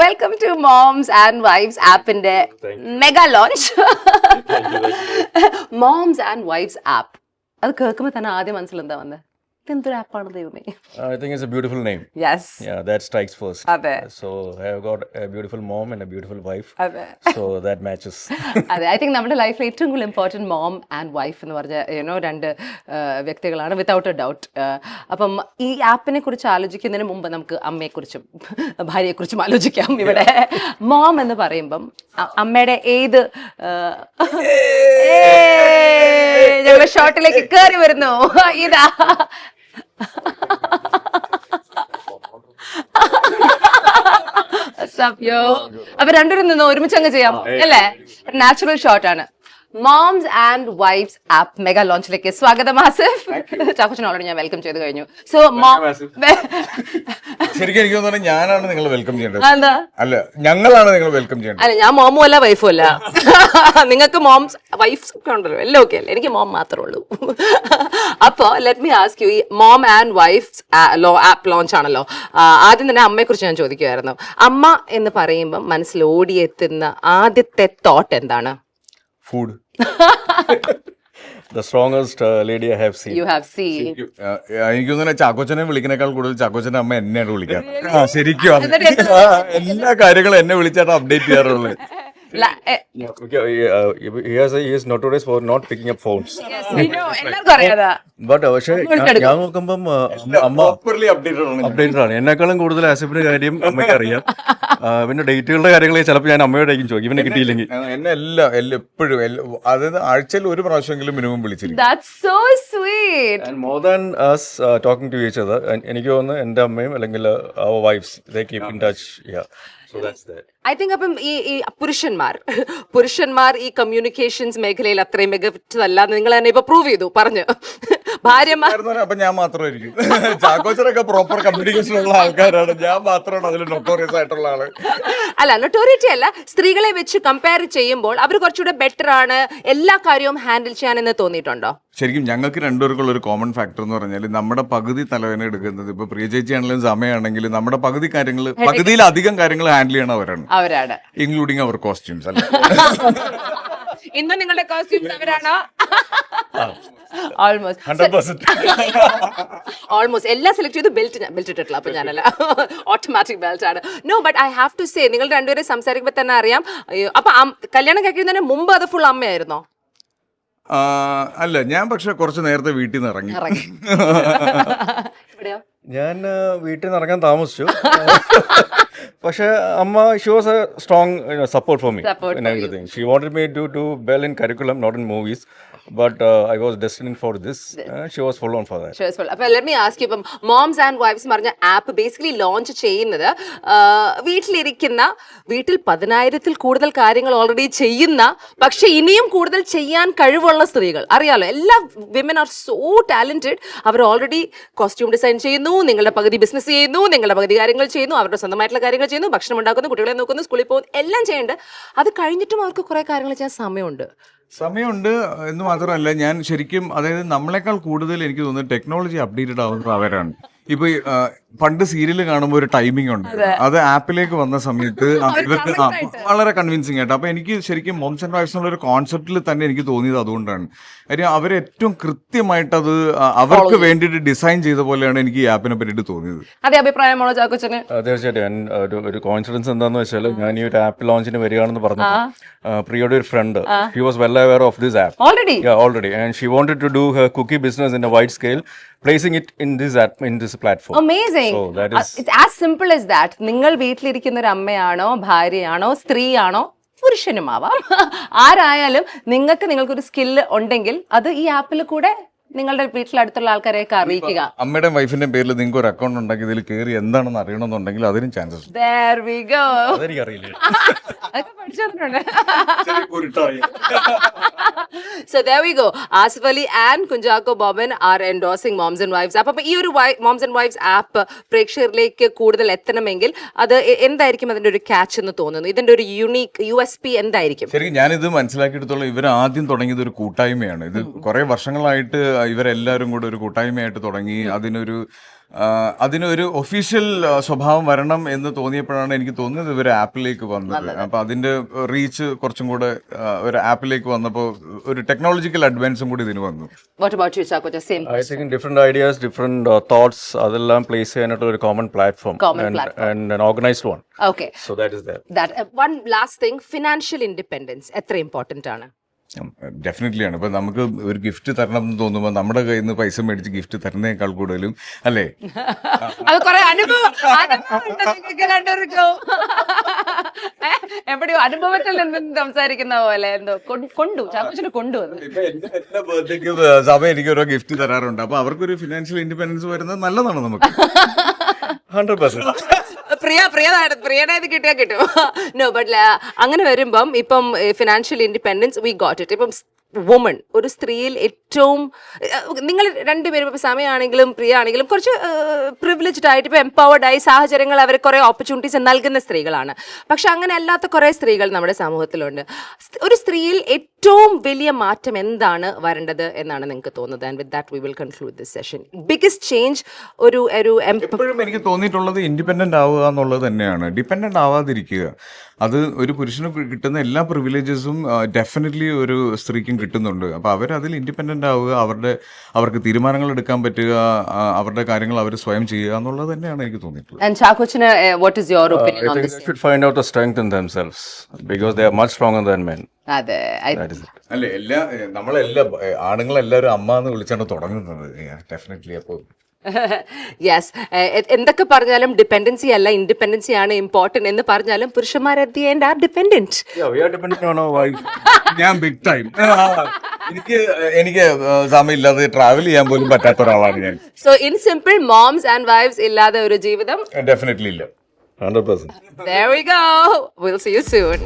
Welcome to moms and wives ആപ്പിന്റെ mega launch. Moms and wives app, അത് കേൾക്കുമ്പോൾ തന്നെ ആദ്യം മനസ്സിലെന്താ വന്നത്? എന്തൊരു ആപ്പാണ് ദൈവമേ. I think it's a beautiful name. Yes. Yeah, that strikes first. അതെ. So I have got a beautiful mom and a beautiful wife. അതെ. So that matches. അതെ, ഐ തിങ്ക് നമ്മുടെ ലൈഫിൽ ഏറ്റവും കൂടുതൽ ഇമ്പോർട്ടൻറ്റ് മോം ആൻഡ് വൈഫ് എന്ന് പറഞ്ഞ രണ്ട് വ്യക്തികളാണ്, വിത്തൗട്ട് എ ഡൗട്ട്. അപ്പം ഈ ആപ്പിനെ കുറിച്ച് ആലോചിക്കുന്നതിന് മുമ്പ് നമുക്ക് അമ്മയെക്കുറിച്ചും ഭാര്യയെക്കുറിച്ചും ആലോചിക്കാം. ഇവിടെ മോം എന്ന് പറയുമ്പം അമ്മയുടെ ഏത് ഞങ്ങളുടെ ഷോട്ടിലേക്ക് കയറി വരുന്നു. ഇതാ അപ്പൊ രണ്ടുപേരും നിന്ന് ഒരുമിച്ച് അങ്ങ് ചെയ്യാം അല്ലേ? നാച്ചുറൽ ഷോട്ട് ആണ്. Moms and wives app mega ലോഞ്ചിലേക്ക് സ്വാഗതം ആസിഫ്. ചാക്കോച്ചൻ ഓൾറെഡി ഞാൻ വെൽക്കം ചെയ്ത് കഴിഞ്ഞു. സോ ശരിക്കും എനിക്ക് തോന്നുന്നു ഞാനാണ് നിങ്ങൾ വെൽക്കം ചെയ്യേണ്ടത്. എന്താ? അല്ല, ഞങ്ങളാണ് നിങ്ങൾ വെൽക്കം ചെയ്യേണ്ടത്. അല്ല, ഞാൻ മോമും അല്ല വൈഫും അല്ല. നിങ്ങൾക്ക് മോംസ് വൈഫ്സ് ഒക്കെ ഉണ്ടല്ലോ, എല്ലാം ഓക്കെ അല്ലേ? എനിക്ക് മോം മാത്രമേ ഉള്ളൂ. അപ്പോ ലെറ്റ് മീ ആസ്ക് യു, ഈ mom and wives app launch ആണല്ലോ. ആദ്യം തന്നെ അമ്മയെ കുറിച്ച് ഞാൻ ചോദിക്കുമായിരുന്നു. അമ്മ എന്ന് പറയുമ്പോൾ മനസ്സിൽ ഓടിയെത്തുന്ന ആദ്യത്തെ തോട്ട് എന്താണ്? Food. The strongest lady I have seen. You have seen. എനിക്ക് തോന്നുന്നു ചാക്കോച്ചനെ വിളിക്കുന്നേക്കാൾ കൂടുതൽ ചാക്കോച്ചന്റെ അമ്മ എന്നെയാണ് വിളിക്കാൻ. ശരിക്കും എല്ലാ കാര്യങ്ങളും എന്നെ വിളിച്ചാണ് അപ്ഡേറ്റ് ചെയ്യാറുള്ളത്. He is notorious for not picking up phones. But പക്ഷേ ഞാൻ നോക്കുമ്പം അമ്മ അപ്ഡേറ്റഡ് ആണ്. എന്നെക്കാളും കൂടുതൽ ആസിഫിന്റെ കാര്യം അമ്മയ്ക്ക് അറിയാം. പിന്നെ ഡേറ്റുകളുടെ കാര്യങ്ങൾ ചിലപ്പോൾ ഞാൻ അമ്മയോടായിരിക്കും ചോദിക്കും, ഇവനെ കിട്ടിയില്ലെങ്കിൽ. എന്നെ എല്ലാം എപ്പോഴും, അതായത് ആഴ്ചയിൽ ഒരു പ്രാവശ്യമെങ്കിലും minimum വിളിച്ചിരിക്കും. And more than us talking to each other, എനിക്ക് തോന്നുന്നു എന്റെ അമ്മയും അല്ലെങ്കിൽ our wives, they keep in touch. Yeah. So that's that. I think അപ്പം ഈ പുരുഷന്മാർ ഈ കമ്മ്യൂണിക്കേഷൻസ് മേഖലയിൽ അത്രയും മികച്ചതല്ല, നിങ്ങൾ തന്നെ ഇപ്പൊ പ്രൂവ് ചെയ്തു പറഞ്ഞു. ഭാര്യമാർ അപ്പൊ ഞാൻ മാത്രമായിരിക്കും. ചാക്കോച്ചനൊക്കെ പ്രോപ്പർ കമ്മ്യൂണിക്കേഷൻ ഉള്ള ആൾക്കാരാണ്, ഞാൻ മാത്രമാണ് അതിൽ നൊട്ടോറിയസ് ആയിട്ടുള്ള ആള്. അല്ല, നൊട്ടോറിറ്റി അല്ല, സ്ത്രീകളെ വെച്ച് കമ്പയർ ചെയ്യുമ്പോൾ അവർ കുറച്ചുകൂടെ ബെറ്റർ ആണ് എല്ലാ കാര്യവും ഹാൻഡിൽ ചെയ്യാനെന്ന് തോന്നിയിട്ടുണ്ടോ? ശരിക്കും ഞങ്ങൾക്ക് രണ്ടുപേർക്കുള്ള ഒരു കോമൺ ഫാക്ടർ എന്ന് പറഞ്ഞാൽ നമ്മുടെ പകുതി തലവേദന എടുക്കുന്നത്, ഇപ്പൊ പ്രിയ ചേച്ചി ആണെങ്കിലും സമയമാണെങ്കിലും നമ്മുടെ പകുതിയിലധികം കാര്യങ്ങൾ ഹാൻഡിൽ ചെയ്യണ അവരാണ്, ഇൻക്ലൂഡിങ് അവർ കോസ്റ്റ്യൂംസ്. അല്ല, ഇന്നും നിങ്ങളുടെ കോസ്റ്റ്യൂംസ് അവരാണോ? ഓൾമോസ്റ്റ് എല്ലാം സെലക്ട് ചെയ്ത് ബെൽറ്റ് ഇട്ടിട്ടില്ല. അപ്പൊ ഞാനല്ല, ഓട്ടോമാറ്റിക് ബെൽറ്റ് ആണ്. No, but I have to say, നിങ്ങൾ രണ്ടുപേരെ സംസാരിക്കുമ്പോ തന്നെ അറിയാം. അപ്പൊ കല്യാണം കഴിക്കുന്നതിന് മുമ്പ് അത് ഫുൾ അമ്മയായിരുന്നോ? അല്ല, ഞാൻ പക്ഷെ കുറച്ച് നേരത്തെ വീട്ടിൽ നിന്ന് ഇറങ്ങി. ഞാൻ വീട്ടിൽ നിന്ന് ഇറങ്ങാൻ താമസിച്ചു. പക്ഷെ അമ്മ, she was a strong support for me in everything. She wanted me to do well in curriculum, not in movies. But I was destined for this. She was full on for that. അപ്പോൾ let me ask you, ഇപ്പം moms and wives പറഞ്ഞ app basically launch ചെയ്യുന്നത് വീട്ടിൽ 10,000-ൽ കൂടുതൽ കാര്യങ്ങൾ already ചെയ്യുന്ന, പക്ഷെ ഇനിയും കൂടുതൽ ചെയ്യാൻ കഴിവുള്ള സ്ത്രീകൾ. അറിയാലോ, എല്ലാ വിമൻ ആർ സോ ടാലന്റഡ്. അവർ ഓൾറെഡി കോസ്റ്റ്യൂം ഡിസൈൻ ചെയ്യുന്നു, നിങ്ങളുടെ പകുതി ബിസിനസ് ചെയ്യുന്നു, നിങ്ങളുടെ പകുതി കാര്യങ്ങൾ ചെയ്യുന്നു, അവരുടെ സ്വന്തമായിട്ടുള്ള കാര്യങ്ങൾ ചെയ്യുന്നു, ഭക്ഷണം ഉണ്ടാക്കുന്നു, കുട്ടികളെ നോക്കുന്നു, സ്കൂളിൽ പോകുന്നു, എല്ലാം ചെയ്യുന്നുണ്ട്. അത് കഴിഞ്ഞിട്ടും അവർക്ക് കുറെ കാര്യങ്ങൾ ചെയ്യാൻ സമയമുണ്ട് എന്ന് മാത്രമല്ല, ഞാൻ ശരിക്കും, അതായത് നമ്മളെക്കാൾ കൂടുതൽ എനിക്ക് തോന്നുന്നു ടെക്നോളജി അപ്ഡേറ്റഡ് ആവുന്നത് അവരാണ്. ഇപ്പൊ പണ്ട് സീരിയൽ കാണുമ്പോൾ ഒരു ടൈമിംഗ് ഉണ്ട്, അത് ആപ്പിലേക്ക് വന്ന സമയത്ത് ഇവർക്ക് വളരെ കൺവിൻസിങ് ആയിട്ട്. അപ്പൊ എനിക്ക് ശരിക്കും മോംസ് ആൻഡ് വൈഫ്സ് എന്നുള്ള ഒരു കോൺസെപ്റ്റിൽ തന്നെ എനിക്ക് തോന്നിയത് അതുകൊണ്ടാണ്. കാര്യം അവരേറ്റവും കൃത്യമായിട്ട് അത് അവർക്ക് വേണ്ടിയിട്ട് ഡിസൈൻ ചെയ്ത പോലെയാണ് എനിക്ക് ഈ ആപ്പിനെ പറ്റിയിട്ട് തോന്നിയത്. അതേ അഭിപ്രായമാണോ ചാക്കോച്ചന്? തീർച്ചയായിട്ടും. ഒരു കോയിൻസിഡൻസ് എന്താന്ന് വെച്ചാൽ, ഞാൻ ഈ ഒരു ആപ്പ് ലോഞ്ചിന് വരികയാണെന്ന് പറഞ്ഞു പ്രിയയുടെ ഒരു friend, she was well aware of this app already, and she wanted to do her cookie business in a wide scale, placing it in this platform. Amazing. So that is, it's as simple as that. നിങ്ങൾ വീട്ടിലിരിക്കുന്ന ഒരു അമ്മയാണോ, ഭാര്യയാണോ, സ്ത്രീയാണോ, പുരുഷനുമാവാം, ആരായാലും നിങ്ങൾക്കൊരു skill ഉണ്ടെങ്കിൽ അത് ഈ ആപ്പിൽ കൂടെ നിങ്ങളുടെ വീട്ടിലടുത്തുള്ള ആൾക്കാരെയൊക്കെ അറിയിക്കുക. അമ്മയുടെ വൈഫിന്റെ പേരിൽ നിങ്ങൾക്ക് ഒരു അക്കൗണ്ട് ഉണ്ടാക്കി ഇതിൽ കയറി എന്താണെന്ന് അറിയണമെന്നുണ്ടെങ്കിൽ അതിനും ചാൻസസ്. There we go. അതെനിക്കറിയില്ല. So there we go. Asif Ali and Kunjako Bobbin are endorsing Moms and Wives app. അപ്പോൾ ഈ ഒരു Moms and Wives app പ്രേക്ഷകരിലേക്ക് കൂടുതൽ എത്തണമെങ്കിൽ അത് എന്തായിരിക്കും അതിന്റെ ഒരു ക്യാച്ച് എന്ന് തോന്നുന്നു? ഇതിന്റെ ഒരു യൂണിക് USP എന്തായിരിക്കും? ശരിക്കും ഞാനിത് മനസ്സിലാക്കിയെടുത്തോളം ഇവർ ആദ്യം തുടങ്ങിയത് ഒരു കൂട്ടായ്മയാണ്. ഇത് കുറെ വർഷങ്ങളായിട്ട് ഇവരെല്ലാവരും കൂടെ ഒരു കൂട്ടായ്മയായിട്ട് തുടങ്ങി അതിനൊരു ഒഫീഷ്യൽ സ്വഭാവം വരണം എന്ന് തോന്നിയപ്പോഴാണ് എനിക്ക് തോന്നുന്നത് ഇവർ ആപ്പിലേക്ക് വന്നത്. അപ്പൊ അതിന്റെ റീച്ച് കുറച്ചും കൂടെ ഒരു ആപ്പിലേക്ക് വന്നപ്പോൾ ഒരു ടെക്നോളജിക്കൽ അഡ്വാൻസും കൂടി ഇതിന് വന്നു. What about you, Chakocha? Same. I think different ideas, different thoughts, അതെല്ലാം place ചെയ്യാനായിട്ടുള്ള ഒരു common platform and an organized one. Okay. So that is there. That one last thing, financial independence എത്ര ഇമ്പോർട്ടന്റ് ആണ്? Definitely ആണ്. ഇപ്പൊ നമുക്ക് ഒരു gift തരണം എന്ന് തോന്നുമ്പോൾ നമ്മുടെ കയ്യിൽ നിന്ന് പൈസ മേടിച്ച് ഗിഫ്റ്റ് തരുന്നതിനേക്കാൾ കൂടുതലും അല്ലേ അത് കുറെ അനുഭവം എവിടെയോ അനുഭവത്തിൽ നിന്ന് സംസാരിക്കുന്ന പോലെ എന്തോ ചാക്കോച്ചനെ കൊണ്ടുവന്നു. ഇപ്പൊ എല്ലാ ബർത്ത്ഡേക്കും സഭ എനിക്ക് ഓരോ ഗിഫ്റ്റ് തരാറുണ്ട്. അപ്പൊ അവർക്കൊരു ഫിനാൻഷ്യൽ ഇൻഡിപെൻഡൻസ് വരുന്നത് നല്ലതാണ് നമുക്ക്. 100%. പ്രിയയുടെ ഇത് കിട്ടിയാൽ കിട്ടും. നോ ബട്ട് അങ്ങനെ വരുമ്പം ഇപ്പം financial independence we got it. ഇപ്പം വുമൺ, ഒരു സ്ത്രീയിൽ ഏറ്റവും നിങ്ങൾ രണ്ടുപേരും ഇപ്പം സമയമാണെങ്കിലും പ്രിയ ആണെങ്കിലും കുറച്ച് പ്രിവിലേജ്ഡ് ആയിട്ട് ഇപ്പം എംപവേർഡ് ആയി സാഹചര്യങ്ങൾ അവർ കുറേ ഓപ്പർച്യൂണിറ്റീസ് നൽകുന്ന സ്ത്രീകളാണ്. പക്ഷെ അങ്ങനെ അല്ലാത്ത കുറേ സ്ത്രീകൾ നമ്മുടെ സമൂഹത്തിലുണ്ട്. ഒരു സ്ത്രീയിൽ ഏറ്റവും വലിയ മാറ്റം എന്താണ് വരേണ്ടത് എന്നാണ് നിങ്ങൾക്ക് തോന്നുന്നത്? And with that we will conclude this session. Biggest change ഒരു എപ്പോഴും എനിക്ക് തോന്നിയിട്ടുള്ളത് ഇൻഡിപെൻഡന്റ് ആവുക എന്നുള്ളത് തന്നെയാണ്. ഡിപെൻഡന്റ് ആവാതിരിക്കുക. അത് ഒരു പുരുഷന് കിട്ടുന്ന എല്ലാ പ്രിവിലേജസും ഡെഫിനറ്റ്ലി ഒരു സ്ത്രീക്കും കിട്ടുന്നുണ്ട്. അപ്പോൾ അവരതിൽ ഇൻഡിപെൻഡന്റ് ആവുക, അവർക്ക് തീരുമാനങ്ങൾ എടുക്കാൻ പറ്റുക, അവരുടെ കാര്യങ്ങൾ അവർ സ്വയം ചെയ്യുക എന്നുള്ളത് തന്നെയാണ് എനിക്ക് തോന്നിയിട്ടുള്ളത്. And Chakochana, what is your opinion I on think this? they should find out the strength in themselves because they are much stronger than men. അതെ, That is it. അല്ലേ, ആണുങ്ങളെല്ലാവരും അമ്മ എന്ന് വിളിച്ചാണ് തുടങ്ങുന്നത്. ഡെഫിനറ്റ്ലി. അപ്പോൾ യെസ്, എന്തൊക്കെ പറഞ്ഞാലും ഡിപെൻഡൻസി അല്ല ഇൻഡിപെൻഡൻസി ആണ് ഇമ്പോർട്ടന്റ് എന്ന് പറഞ്ഞാലും പുരുഷന്മാർ at the end are dependent. Yeah, we are dependent on our wives. ഞാൻ ബിഗ് ടൈം. എനിക്ക് സമയമില്ലാതെ ട്രാവൽ ചെയ്യാൻ പോലും പറ്റാത്ത ഒരാളാണ് ഞാൻ. So in simple, moms and wives ഇല്ലാതെ ഒരു ജീവിതം ഡെഫിനറ്റ്ലി ഇല്ല. 100%. There we go. We'll see you soon.